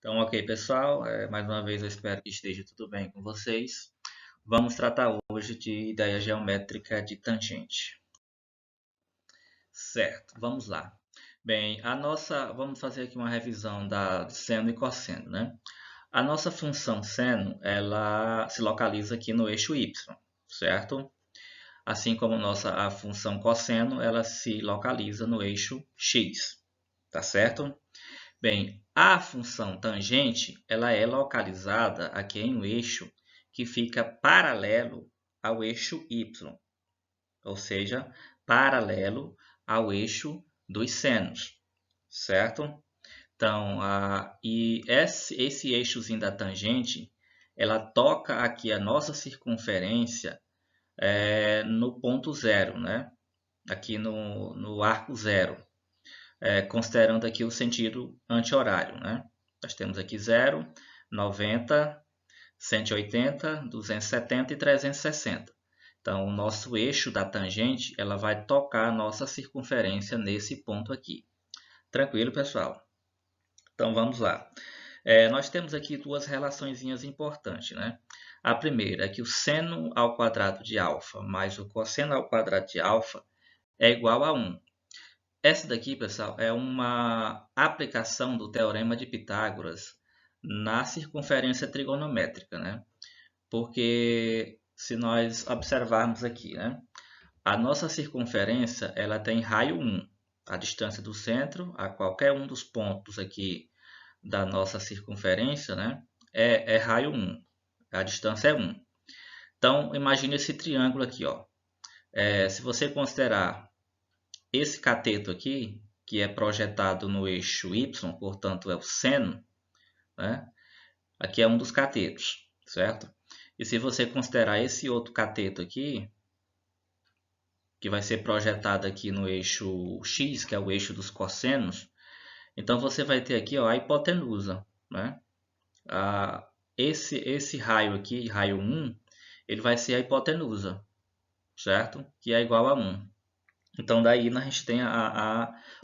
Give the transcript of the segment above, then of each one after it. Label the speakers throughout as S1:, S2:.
S1: Então, ok, pessoal, mais uma vez eu espero que esteja tudo bem com vocês. Vamos tratar hoje de ideia geométrica de tangente. Certo, vamos lá. Bem, vamos fazer aqui uma revisão da seno e cosseno, né? A nossa função seno, ela se localiza aqui no eixo y, certo? Assim como a função cosseno, ela se localiza no eixo x, tá certo? Bem, a função tangente, ela é localizada aqui em um eixo que fica paralelo ao eixo y, ou seja, paralelo ao eixo dos senos, certo? Então, esse eixozinho da tangente, ela toca aqui a nossa circunferência no ponto zero, né? Aqui no arco zero. Considerando aqui o sentido anti-horário, né? Nós temos aqui 0, 90, 180, 270 e 360. Então, o nosso eixo da tangente, ela vai tocar a nossa circunferência nesse ponto aqui. Tranquilo, pessoal? Então, vamos lá. Nós temos aqui duas relaçõezinhas importantes, né? A primeira é que o seno ao quadrado de alfa mais o cosseno ao quadrado de alfa é igual a 1. Essa daqui, pessoal, é uma aplicação do Teorema de Pitágoras na circunferência trigonométrica, né? Porque se nós observarmos aqui, né? A nossa circunferência, ela tem raio 1. A distância do centro a qualquer um dos pontos aqui da nossa circunferência, né? É raio 1. A distância é 1. Então, imagine esse triângulo aqui, ó. Se você considerar esse cateto aqui, que é projetado no eixo y, portanto é o seno, né? Aqui é um dos catetos, certo? E se você considerar esse outro cateto aqui, que vai ser projetado aqui no eixo x, que é o eixo dos cossenos, então você vai ter aqui, ó, a hipotenusa, né? Esse raio aqui, raio 1, ele vai ser a hipotenusa, certo? Que é igual a 1. Então, daí a gente tem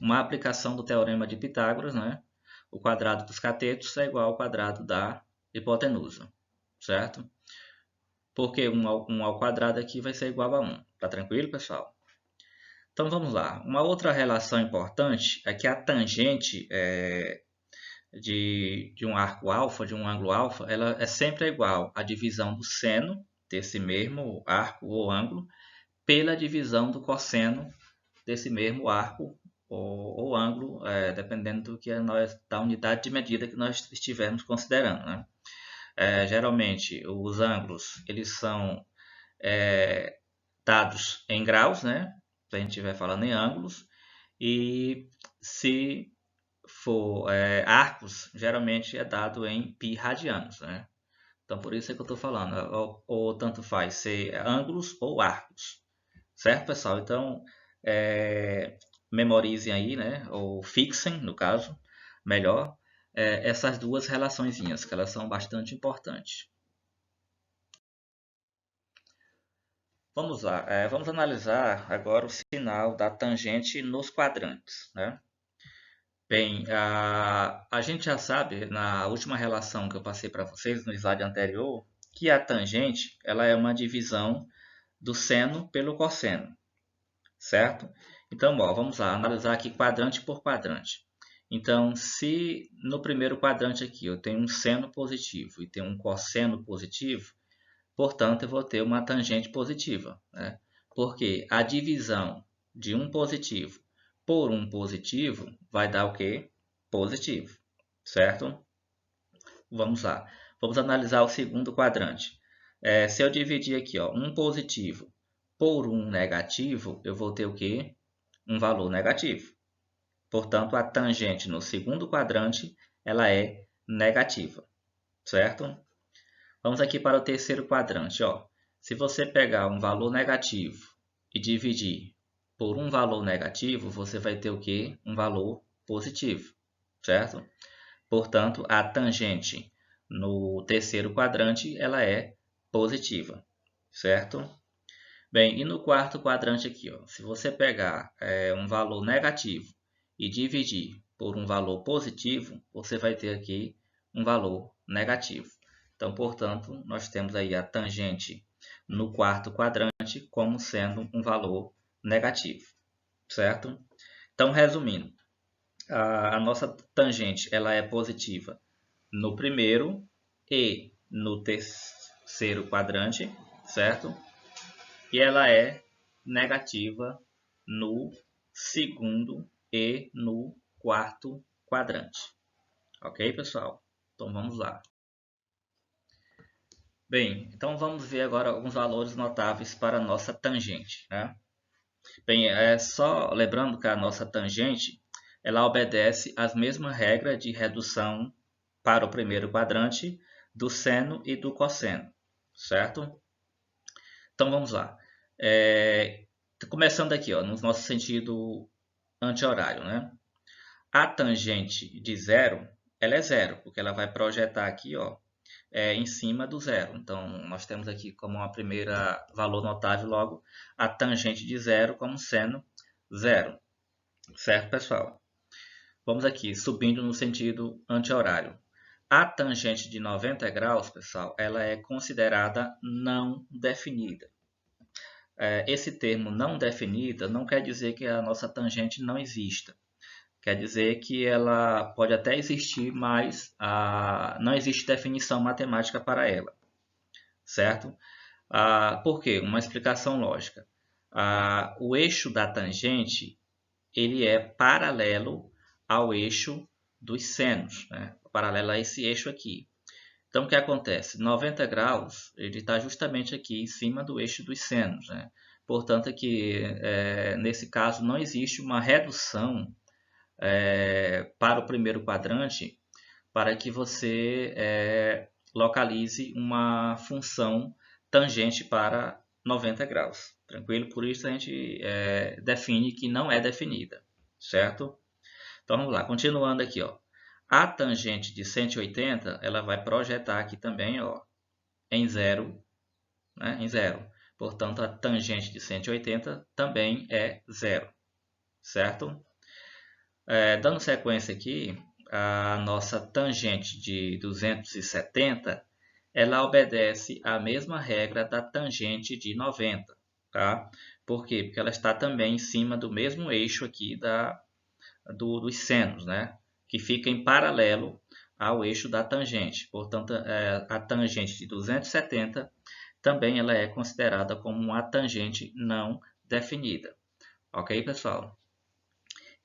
S1: uma aplicação do Teorema de Pitágoras, né? O quadrado dos catetos é igual ao quadrado da hipotenusa, certo? Porque 1 ao quadrado aqui vai ser igual a 1. Tá tranquilo, pessoal? Então, vamos lá. Uma outra relação importante é que a tangente de um arco alfa, de um ângulo alfa, ela é sempre igual à divisão do seno desse mesmo arco ou ângulo pela divisão do cosseno desse mesmo arco ou ângulo, dependendo da unidade de medida que nós estivermos considerando, né? Geralmente, os ângulos eles são dados em graus, né? Se a gente estiver falando em ângulos, e se for arcos, geralmente é dado em pi radianos, né? Então, por isso é que eu estou falando, ou tanto faz ser ângulos ou arcos. Certo, pessoal? Então, memorizem aí, né? Ou fixem, no caso, melhor, essas duas relaçõezinhas, que elas são bastante importantes. Vamos lá, vamos analisar agora o sinal da tangente nos quadrantes, né? Bem, a gente já sabe, na última relação que eu passei para vocês, no slide anterior, que a tangente ela é uma divisão do seno pelo cosseno, certo? Então, ó, vamos lá, analisar aqui quadrante por quadrante. Então, se no primeiro quadrante aqui eu tenho um seno positivo e tenho um cosseno positivo, portanto, eu vou ter uma tangente positiva, né? Porque a divisão de um positivo por um positivo vai dar o quê? Positivo, certo? Vamos lá. Vamos analisar o segundo quadrante. Se eu dividir aqui, ó, um positivo por um negativo, eu vou ter o quê? Um valor negativo. Portanto, a tangente no segundo quadrante ela é negativa, certo? Vamos aqui para o terceiro quadrante. Ó. Se você pegar um valor negativo e dividir por um valor negativo, você vai ter o quê? Um valor positivo, certo? Portanto, a tangente no terceiro quadrante ela é positiva, certo? Bem, e no quarto quadrante aqui, ó, se você pegar um valor negativo e dividir por um valor positivo, você vai ter aqui um valor negativo. Então, portanto, nós temos aí a tangente no quarto quadrante como sendo um valor negativo, certo? Então, resumindo, a nossa tangente ela é positiva no primeiro e no terceiro quadrante, certo? E ela é negativa no segundo e no quarto quadrante. Ok, pessoal? Então vamos lá. Bem, então vamos ver agora alguns valores notáveis para a nossa tangente, né? Bem, é só lembrando que a nossa tangente ela obedece às mesmas regras de redução para o primeiro quadrante do seno e do cosseno, certo? Então vamos lá. Começando aqui, ó, no nosso sentido anti-horário, né? A tangente de zero, ela é zero, porque ela vai projetar aqui, ó, em cima do zero. Então, nós temos aqui como uma primeira valor notável logo a tangente de zero como sendo zero. Certo, pessoal? Vamos aqui, subindo no sentido anti-horário. A tangente de 90 graus, pessoal, ela é considerada não definida. Esse termo não definida não quer dizer que a nossa tangente não exista. Quer dizer que ela pode até existir, mas não existe definição matemática para ela, certo? Por quê? Uma explicação lógica. O eixo da tangente ele é paralelo ao eixo dos senos, né? Paralelo a esse eixo aqui. Então, o que acontece? 90 graus ele está justamente aqui em cima do eixo dos senos, né? Portanto, aqui, nesse caso, não existe uma redução para o primeiro quadrante para que você localize uma função tangente para 90 graus. Tranquilo? Por isso a gente define que não é definida, certo? Então vamos lá, continuando aqui, ó. A tangente de 180, ela vai projetar aqui também, ó, em zero, né? Em zero. Portanto, a tangente de 180 também é zero, certo? Dando sequência aqui, a nossa tangente de 270, ela obedece à mesma regra da tangente de 90, tá? Por quê? Porque ela está também em cima do mesmo eixo aqui dos senos, né? Que fica em paralelo ao eixo da tangente. Portanto, a tangente de 270 também ela é considerada como uma tangente não definida. Ok, pessoal?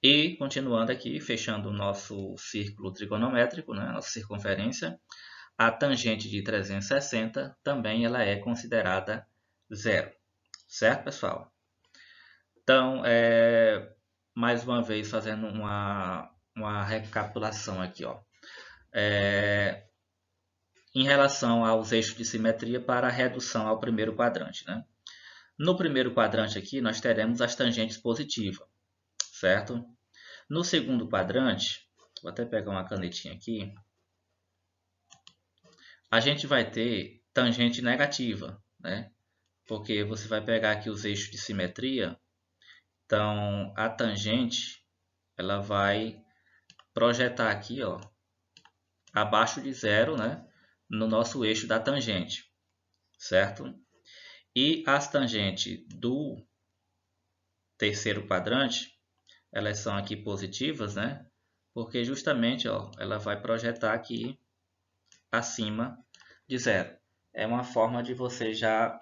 S1: E, continuando aqui, fechando o nosso círculo trigonométrico, né, nossa circunferência, a tangente de 360 também ela é considerada zero. Certo, pessoal? Então, mais uma vez, fazendo uma recapitulação aqui, ó. Em relação aos eixos de simetria para a redução ao primeiro quadrante, né? No primeiro quadrante aqui, nós teremos as tangentes positivas, certo? No segundo quadrante, vou até pegar uma canetinha aqui, a gente vai ter tangente negativa, né? Porque você vai pegar aqui os eixos de simetria, então a tangente ela vai projetar aqui, ó, abaixo de zero, né? No nosso eixo da tangente, certo? E as tangentes do terceiro quadrante, elas são aqui positivas, né? Porque justamente, ó, ela vai projetar aqui acima de zero. É uma forma de você já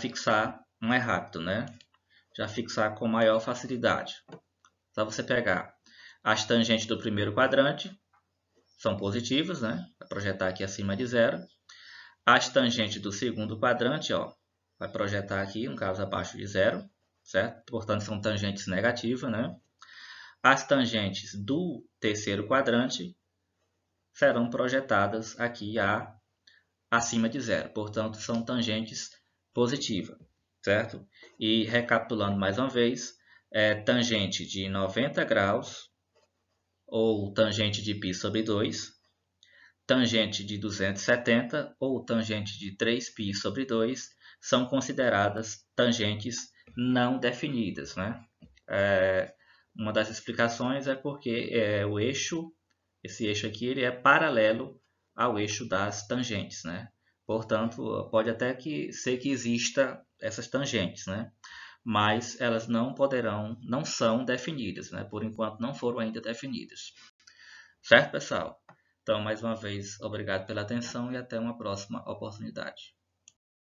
S1: fixar mais rápido, né? Já fixar com maior facilidade. Só você pegar as tangentes do primeiro quadrante, são positivas, né? Vai projetar aqui acima de zero. As tangentes do segundo quadrante, ó, vai projetar aqui, no caso, abaixo de zero, certo? Portanto, são tangentes negativas, né? As tangentes do terceiro quadrante serão projetadas aqui acima de zero. Portanto, são tangentes positivas, certo? E recapitulando mais uma vez, tangente de 90 graus ou tangente de π sobre 2, tangente de 270 ou tangente de 3π sobre 2 são consideradas tangentes não definidas, né? Uma das explicações é porque o eixo Esse eixo aqui ele é paralelo ao eixo das tangentes, né? Portanto, pode até ser que exista essas tangentes, né? Mas elas não são definidas, né? Por enquanto não foram ainda definidas. Certo, pessoal? Então, mais uma vez, obrigado pela atenção e até uma próxima oportunidade.